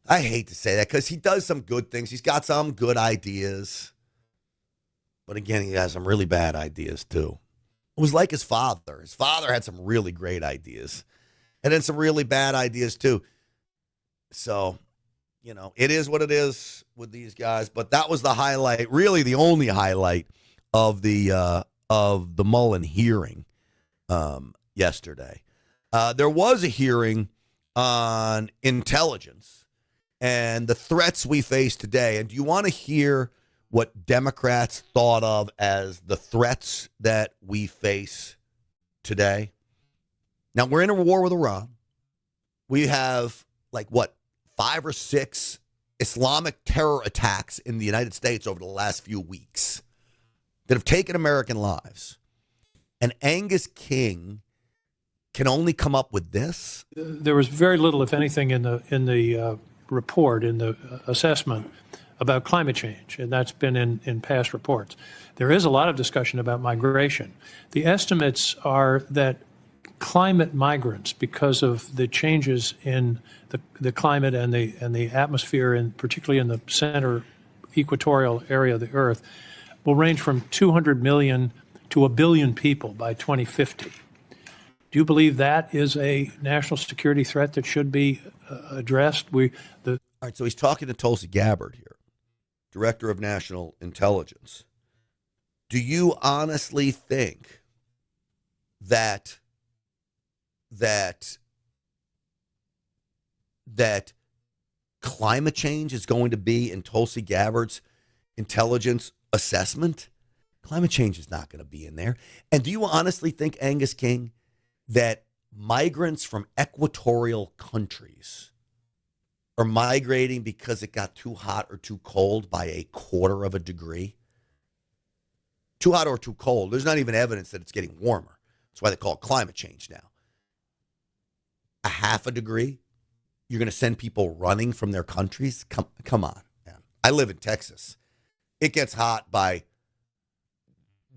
I hate to say that because he does some good things. He's got some good ideas. But again, he has some really bad ideas too. It was like his father. His father had some really great ideas. And then some really bad ideas too. So, it is what it is with these guys. But that was the highlight, really the only highlight of the Mullen hearing yesterday. There was a hearing on intelligence and the threats we face today. And do you want to hear what Democrats thought of as the threats that we face today? Now, we're in a war with Iran. We have 5 or 6 Islamic terror attacks in the United States over the last few weeks that have taken American lives. And Angus King can only come up with this? There was very little, if anything, in the report, in the assessment about climate change, and that's been in past reports. There is a lot of discussion about migration. The estimates are that climate migrants, because of the changes in the climate and the atmosphere, and particularly in the center equatorial area of the Earth, will range from 200 million to 1 billion people by 2050. Do you believe that is a national security threat that should be addressed? All right, so he's talking to Tulsi Gabbard here, Director of National Intelligence. Do you honestly think that climate change is going to be in Tulsi Gabbard's intelligence assessment? Climate change is not going to be in there. And do you honestly think, Angus King, that migrants from equatorial countries are migrating because it got too hot or too cold by a quarter of a degree? Too hot or too cold. There's not even evidence that it's getting warmer. That's why they call it climate change now. A half a degree? You're going to send people running from their countries? Come on, man. I live in Texas. It gets hot by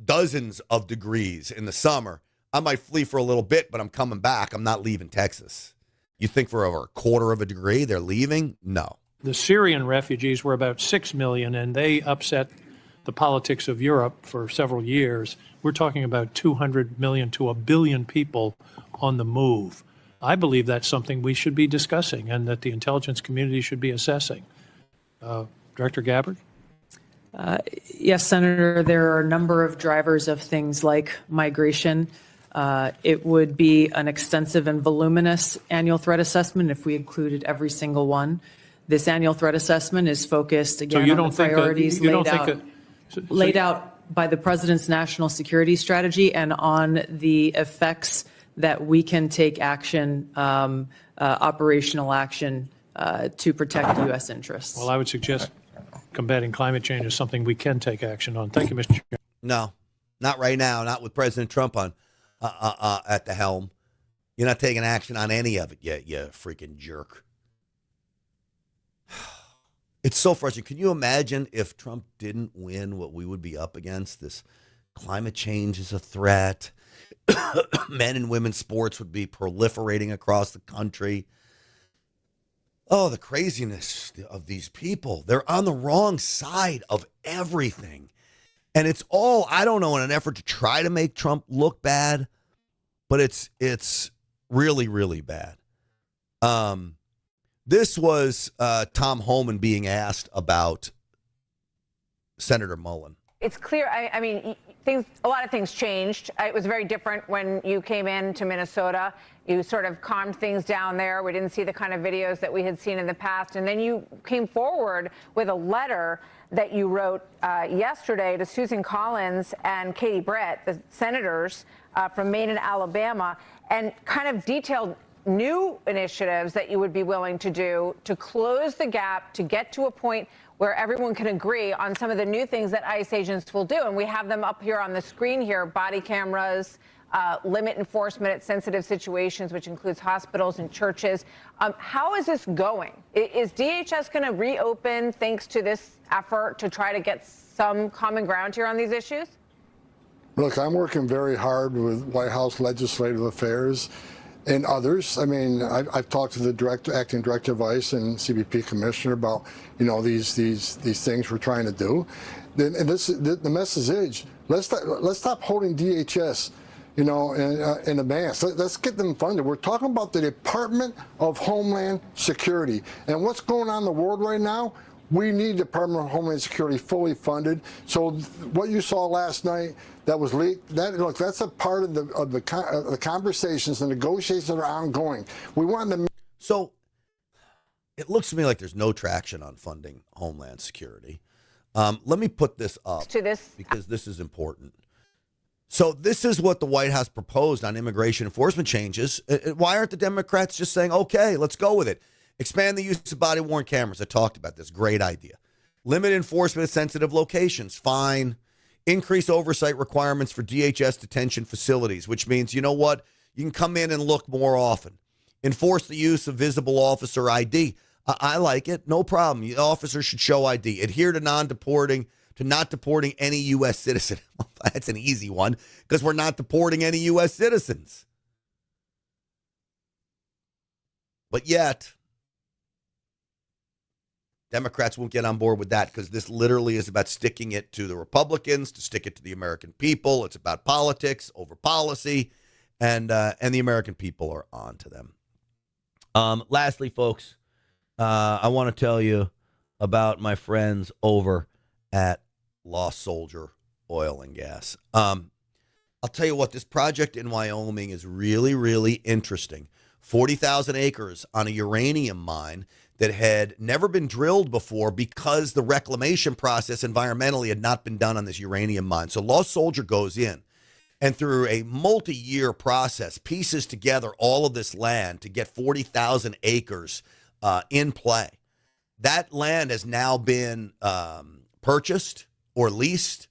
dozens of degrees in the summer. I might flee for a little bit, but I'm coming back. I'm not leaving Texas. You think for over a quarter of a degree they're leaving? No. The Syrian refugees were about 6 million, and they upset the politics of Europe for several years. We're talking about 200 million to 1 billion people on the move. I believe that's something we should be discussing and that the intelligence community should be assessing. Director Gabbard? Yes, Senator, there are a number of drivers of things like migration. It would be an extensive and voluminous annual threat assessment if we included every single one. This annual threat assessment is focused, again, on the priorities laid out by the President's national security strategy and on the effects that we can take action, operational action, to protect U.S. interests. Well, I would suggest combating climate change is something we can take action on. Thank you, Mr. Chair. No, not right now. Not with President Trump on at the helm. You're not taking action on any of it yet, you freaking jerk. It's so frustrating. Can you imagine if Trump didn't win, what we would be up against? This climate change is a threat. Men and women's sports would be proliferating across the country. Oh, the craziness of these people. They're on the wrong side of everything. And it's all, I don't know, in an effort to try to make Trump look bad, but it's really, really bad. This was Tom Homan being asked about Senator Mullen. It's clear, I mean, a lot of things changed. It was very different when you came into Minnesota. You sort of calmed things down there. We didn't see the kind of videos that we had seen in the past. And then you came forward with a letter that you wrote yesterday to Susan Collins and Katie Brett, the senators from Maine and Alabama, and kind of detailed new initiatives that you would be willing to do to close the gap, to get to a point where everyone can agree on some of the new things that ICE agents will do. And we have them up here on the screen here: body cameras, limit enforcement at sensitive situations, which includes hospitals and churches. How is this going? Is DHS going to reopen thanks to this effort to try to get some common ground here on these issues? Look, I'm working very hard with White House Legislative Affairs and others. I mean, I've talked to the acting director of ICE and CBP commissioner about, you know, these things we're trying to do. And the message is, let's stop holding DHS, you know, in advance. Let's get them funded. We're talking about the Department of Homeland Security. And what's going on in the world right now? We need Department of Homeland Security fully funded. So what you saw last night that was leaked, that's a part of the conversations, the negotiations that are ongoing. We want to. So it looks to me like there's no traction on funding Homeland Security. Let me put this up because this is important. So this is what the White House proposed on immigration enforcement changes. Why aren't the Democrats just saying, okay, let's go with it? Expand the use of body-worn cameras. I talked about this. Great idea. Limit enforcement at sensitive locations. Fine. Increase oversight requirements for DHS detention facilities, which means, you know what? You can come in and look more often. Enforce the use of visible officer ID. I like it. No problem. The officer should show ID. Adhere to not deporting any U.S. citizen. That's an easy one because we're not deporting any U.S. citizens. But yet, Democrats won't get on board with that because this literally is about sticking it to the Republicans, to stick it to the American people. It's about politics over policy. And the American people are on to them. Lastly, folks, I want to tell you about my friends over at Lost Soldier Oil and Gas. I'll tell you what, this project in Wyoming is really, really interesting. 40,000 acres on a uranium mine that had never been drilled before because the reclamation process environmentally had not been done on this uranium mine. So Lost Soldier goes in and through a multi-year process pieces together all of this land to get 40,000 acres in play. That land has now been purchased or leased,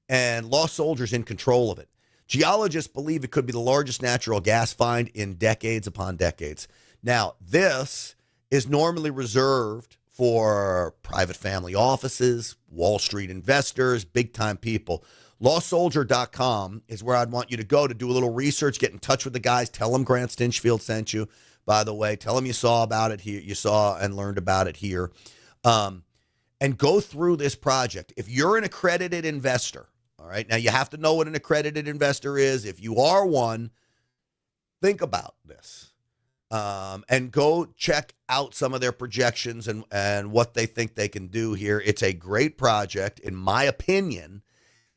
and Lost Soldier's in control of it. Geologists believe it could be the largest natural gas find in decades upon decades. Now, this is normally reserved for private family offices, Wall Street investors, big-time people. LostSoldier.com is where I'd want you to go to do a little research, get in touch with the guys, tell them Grant Stinchfield sent you, by the way. Tell them you saw about it here, you saw and learned about it here. And go through this project. If you're an accredited investor, all right, now you have to know what an accredited investor is. If you are one, think about this and go check out some of their projections and what they think they can do here. It's a great project, in my opinion,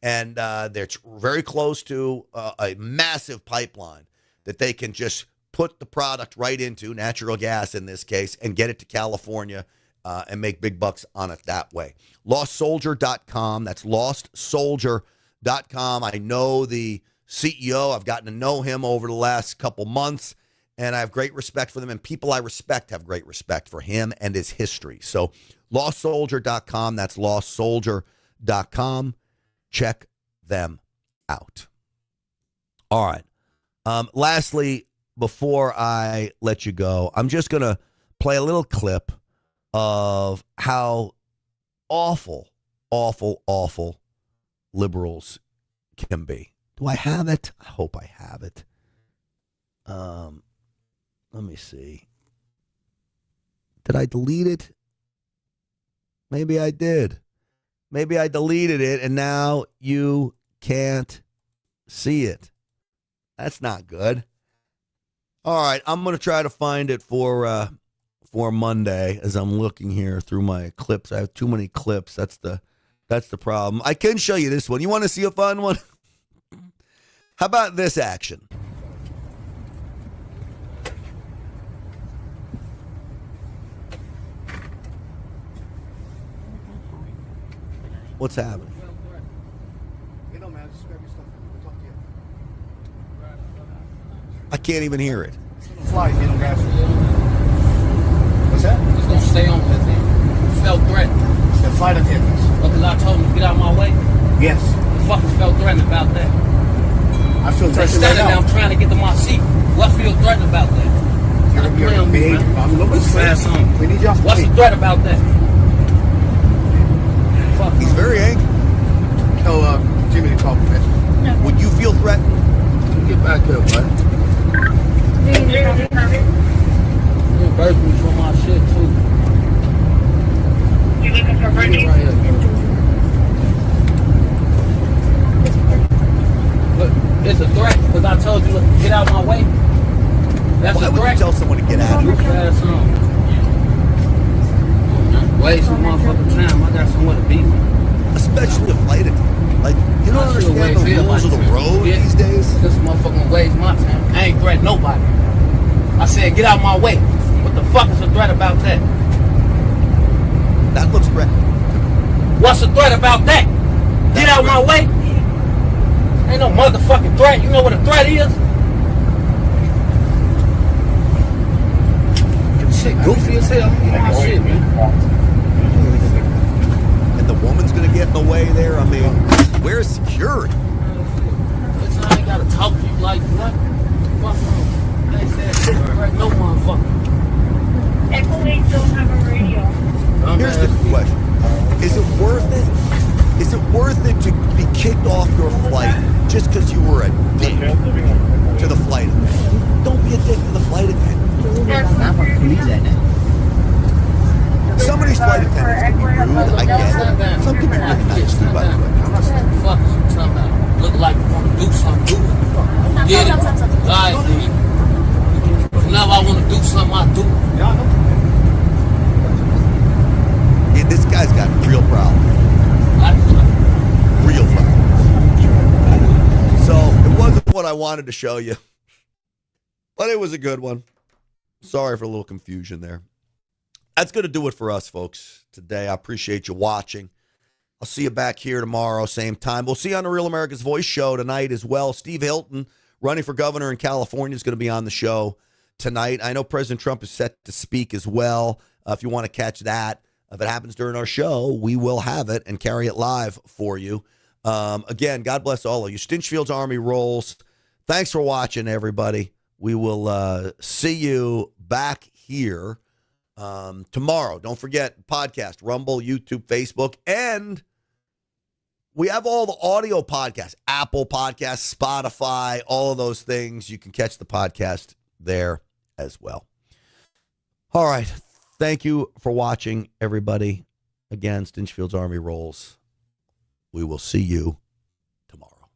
and they're very close to a massive pipeline that they can just put the product right into, natural gas in this case, and get it to California and make big bucks on it that way. LostSoldier.com. That's LostSoldier.com. I know the CEO. I've gotten to know him over the last couple months, and I have great respect for them. And people I respect have great respect for him and his history. So LostSoldier.com. That's LostSoldier.com. Check them out. All right. Lastly, before I let you go, I'm just going to play a little clip of how awful, awful, awful liberals can be. Do I have it? I hope I have it. Let me see. Did I delete it? Maybe I did. Maybe I deleted it and now you can't see it. That's not good. All right, I'm going to try to find it for Monday as I'm looking here through my clips. I have too many clips. That's the problem. I can show you this one. You want to see a fun one? How about this action? What's happening? I can't even hear it. What's that? Just gonna stay on with it. Felt threatened. The flight attendants. Because I told him to get out of my way? Yes. The fuckers felt threatened about that. I feel threatened standing there, I'm trying to get to my seat. What feel threatened about that? You're behaving. I'm looking fast on. We need y'all. What's the threat about that? Fuck. He's very angry. Tell Jimmy to talk to me. Would you feel threatened? Get back up, bud. You burst me for my shit too. You looking for Brittany? Right here. Look, it's a threat because I told you to get out my way. That's Why a threat. would you tell someone to get out? You fast on. Waste some motherfucking time. I got somewhere to be. Especially a flight attendant. Like, you don't understand the rules of the road these days? This motherfucker waste my time. I ain't threatening nobody. I said, get out my way. What the fuck is a threat about that? That looks threatening. What's the threat about that? Get out my way? Ain't no motherfucking threat. You know what a threat is? Shit goofy as hell. Get my shit, man. And the woman's gonna get in the way there? I mean, where's security? Listen, I ain't gotta talk to you like what? Fuck on. I ain't said shit right, no motherfucker. Echo 8 don't have a radio. Here's the question. Is it worth it? Is it worth it to be kicked off your flight just because you were a dick to the flight attendant? Don't be a dick to the flight attendant. Some of these flight attendants can be rude, I get it. Some people are really nice too, by the way. I'm not saying fuck you. I'm talking about look like you want to do something, do it. Get it? All right, then. Whenever I want to do something, I do it. Yeah, this guy's got real problems. Real problems. So it wasn't what I wanted to show you, but it was a good one. Sorry for a little confusion there. That's going to do it for us, folks, today. I appreciate you watching. I'll see you back here tomorrow, same time. We'll see you on the Real America's Voice show tonight as well. Steve Hilton, running for governor in California, is going to be on the show tonight. I know President Trump is set to speak as well. If you want to catch that, if it happens during our show, we will have it and carry it live for you. Again, God bless all of you. Stinchfield's Army rolls. Thanks for watching, everybody. We will see you back here tomorrow. Don't forget, podcast, Rumble, YouTube, Facebook, and we have all the audio podcasts, Apple Podcasts, Spotify, all of those things. You can catch the podcast there as well. All right. Thank you for watching, everybody. Again, Stinchfield's Army rolls. We will see you tomorrow.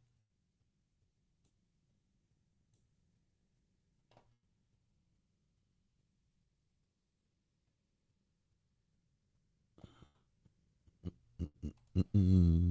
Mm-mm.